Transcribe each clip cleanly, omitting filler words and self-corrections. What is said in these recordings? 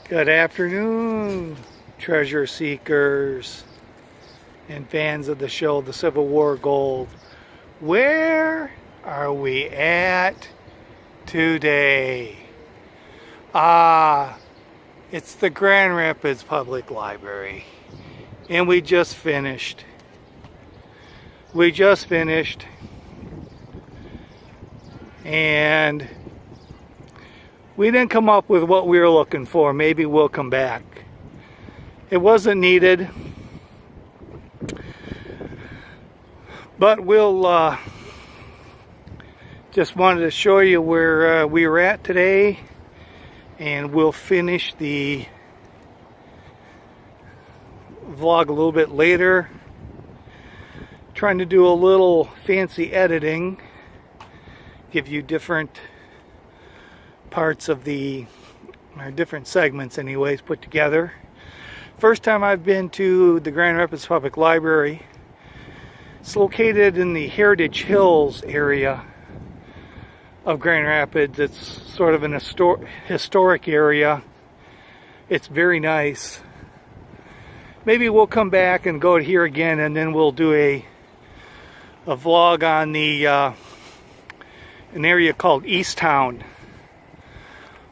Good afternoon, treasure seekers and fans of the show, The Civil War Gold. Where are we at today? It's the Grand Rapids Public Library. And we just finished. And we didn't come up with what we were looking for. Maybe we'll come back. It wasn't needed. But we'll just wanted to show you where we were at today. And we'll finish the vlog a little bit later. Trying to do a little fancy editing. Give you different parts of or different segments anyways, put together. First time I've been to the Grand Rapids Public Library. It's located in the Heritage Hills area of Grand Rapids. It's sort of an historic area. It's very nice. Maybe we'll come back and go here again, and then we'll do a vlog on an area called Easttown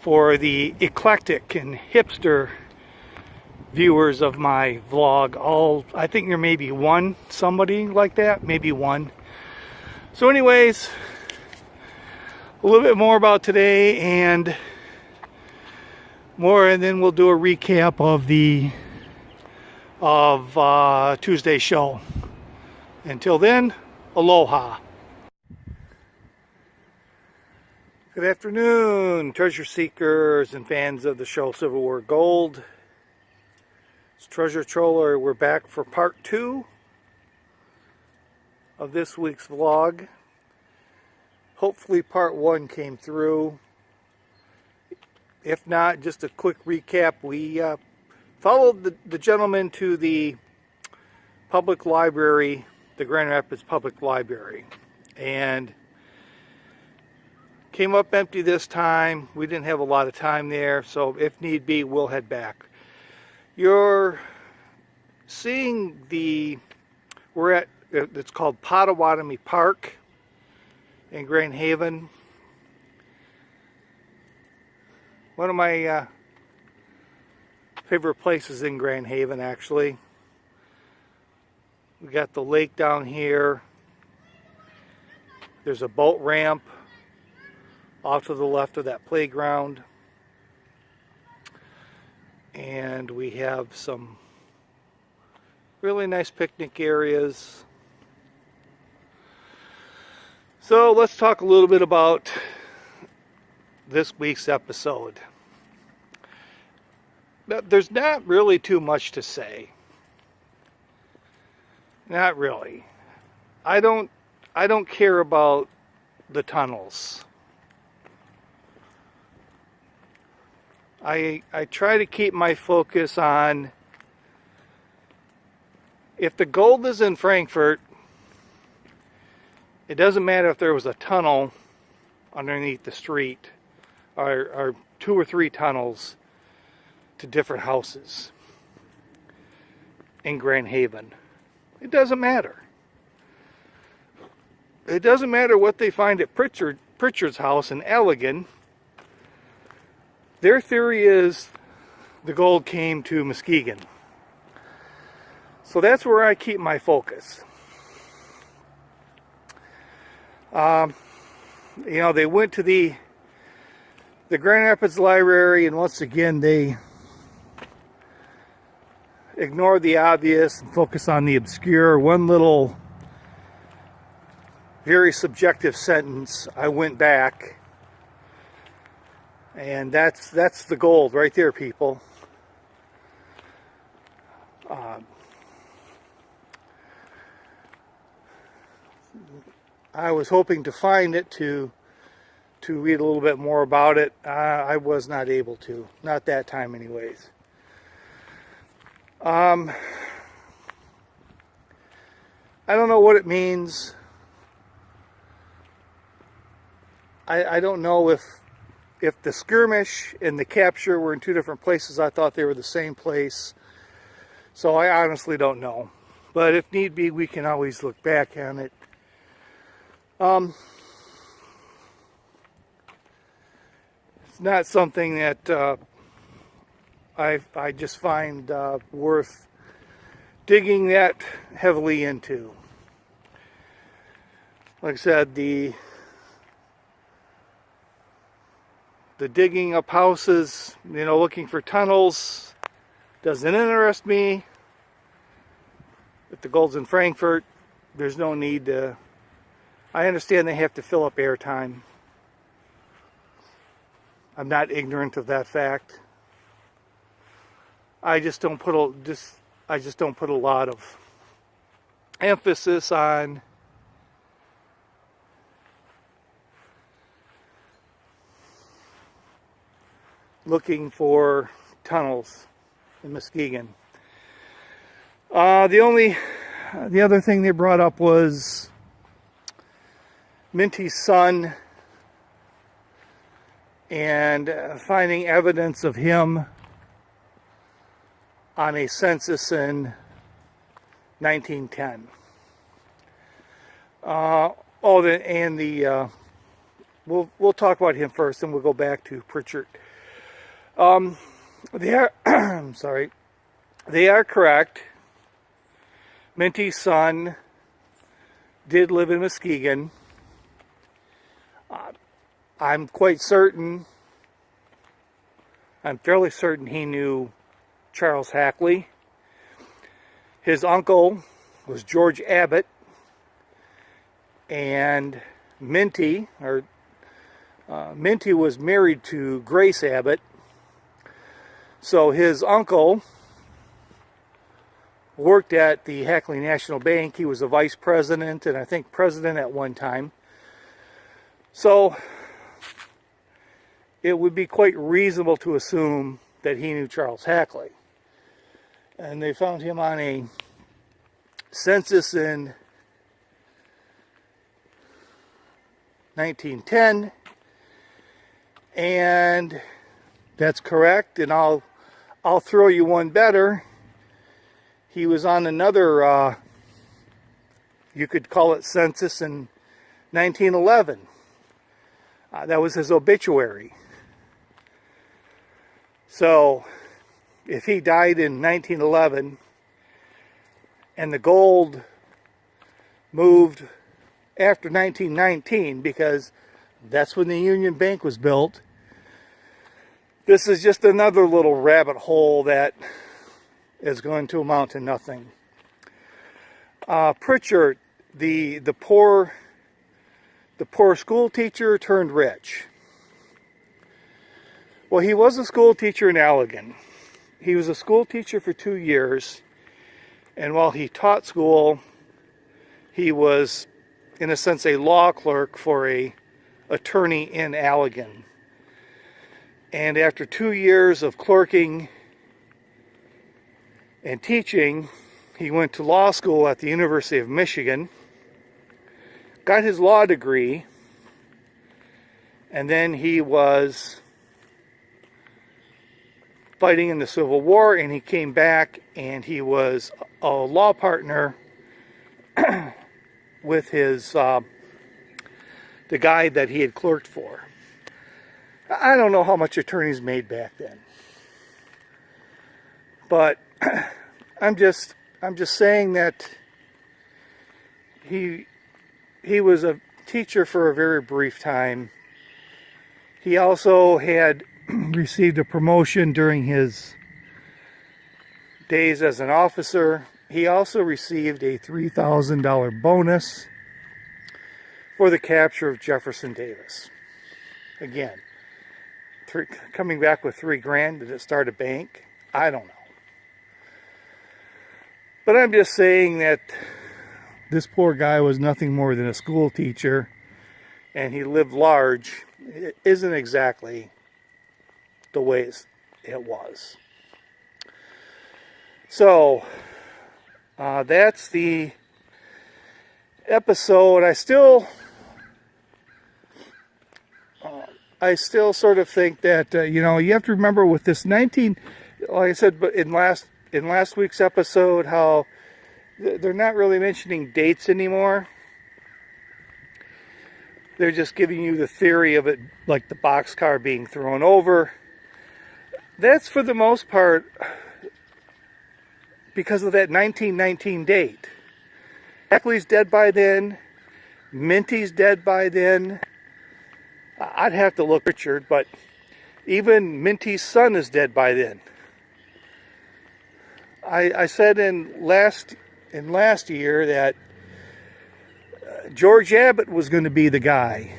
for the eclectic and hipster viewers of my vlog. I think there may be somebody like that, maybe one. So anyways, a little bit more about today and then we'll do a recap of Tuesday's show. Until then, aloha. Good afternoon, treasure seekers and fans of the show Civil War Gold. It's Treasure Troller. We're back for part 2 of this week's vlog. Hopefully part 1 came through. If not, just a quick recap. We followed the gentleman to the public library, the Grand Rapids Public Library, and came up empty this time. We didn't have a lot of time there, so if need be, we'll head back. You're seeing we're at, it's called Potawatomi Park in Grand Haven. One of my favorite places in Grand Haven, actually. We got the lake down here. There's a boat ramp off to the left of that playground. And we have some really nice picnic areas. So let's talk a little bit about this week's episode. There's not really too much to say. Not really. I don't care about the tunnels. I try to keep my focus on, if the gold is in Frankfort, it doesn't matter if there was a tunnel underneath the street or 2 or 3 tunnels to different houses in Grand Haven. It doesn't matter. It doesn't matter what they find at Pritchard's house in Allegan. Their theory is the gold came to Muskegon. So that's where I keep my focus. They went to the Grand Rapids Library, and once again they ignored the obvious and focus on the obscure. One little very subjective sentence, I went back. And that's the gold right there, people. I was hoping to find it to read a little bit more about it. I was not able to. Not that time anyways. I don't know what it means. I don't know if if the skirmish and the capture were in two different places, I thought they were the same place. So I honestly don't know. But if need be, we can always look back on it. It's not something that I just find worth digging that heavily into. Like I said, the digging up houses, looking for tunnels doesn't interest me. If the gold's in Frankfurt, there's no need to. I understand they have to fill up airtime. I'm not ignorant of that fact. I just don't put a lot of emphasis on looking for tunnels in Muskegon. The other thing they brought up was Minty's son and finding evidence of him on a census in 1910. We'll talk about him first, and we'll go back to Pritchard. They are they are correct. Minty's son did live in Muskegon. I'm fairly certain he knew Charles Hackley. His uncle was George Abbott, and Minty was married to Grace Abbott. So his uncle worked at the Hackley National Bank. He was a vice president and I think president at one time. So it would be quite reasonable to assume that he knew Charles Hackley. And they found him on a census in 1910. And that's correct. And I'll throw you one better. He was on another, you could call it census, in 1911. That was his obituary. So, if he died in 1911 and the gold moved after 1919, because that's when the Union Bank was built, this is just another little rabbit hole that is going to amount to nothing. Pritchard, the poor school teacher turned rich. Well, he was a school teacher in Allegan. He was a school teacher for 2 years, and while he taught school, he was, in a sense, a law clerk for an attorney in Allegan. And after 2 years of clerking and teaching, he went to law school at the University of Michigan, got his law degree, and then he was fighting in the Civil War, and he came back and he was a law partner with his the guy that he had clerked for. I don't know how much attorneys made back then, but I'm just saying that he was a teacher for a very brief time. He also had received a promotion during his days as an officer. He also received a $3,000 bonus for the capture of Jefferson Davis. Again, coming back with $3,000. Did it start a bank? I don't know. But I'm just saying that this poor guy was nothing more than a school teacher, and he lived large. It isn't exactly the way it was. So, that's the episode. I still I still sort of think that, you know, you have to remember with this 19, like I said in last week's episode, how they're not really mentioning dates anymore. They're just giving you the theory of it, like the boxcar being thrown over. That's for the most part because of that 1919 date. Ackley's dead by then. Minty's dead by then. I'd have to look at Richard, but even Minty's son is dead by then. I said in last year that George Abbott was going to be the guy,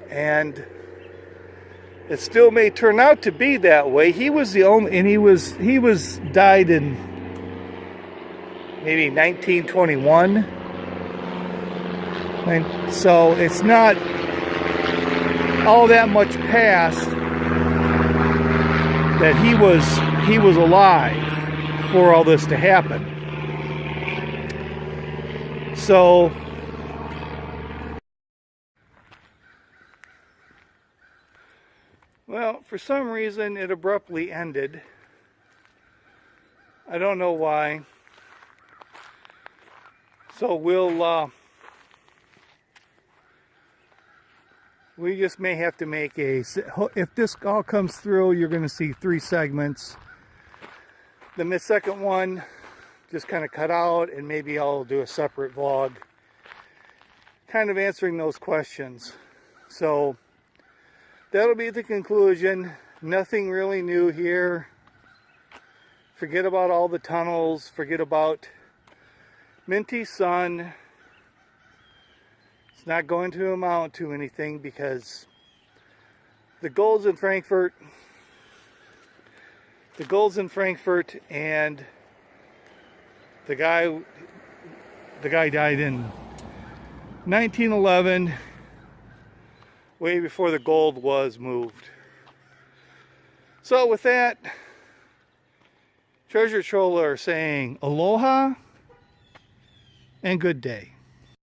and it still may turn out to be that way. He was the only, and he was died in maybe 1921, and so it's not all that much past that he was alive for all this to happen. So well, for some reason it abruptly ended. I don't know why. So we just may have to make if this all comes through, you're going to see 3 segments. Then the second one just kind of cut out, and maybe I'll do a separate vlog kind of answering those questions. So that'll be the conclusion. Nothing really new here. Forget about all the tunnels. Forget about Minty's son. It's not going to amount to anything because the gold's in Frankfurt. The gold's in Frankfurt, and the guy died in 1911, way before the gold was moved. So with that, Treasure Troller saying aloha and good day.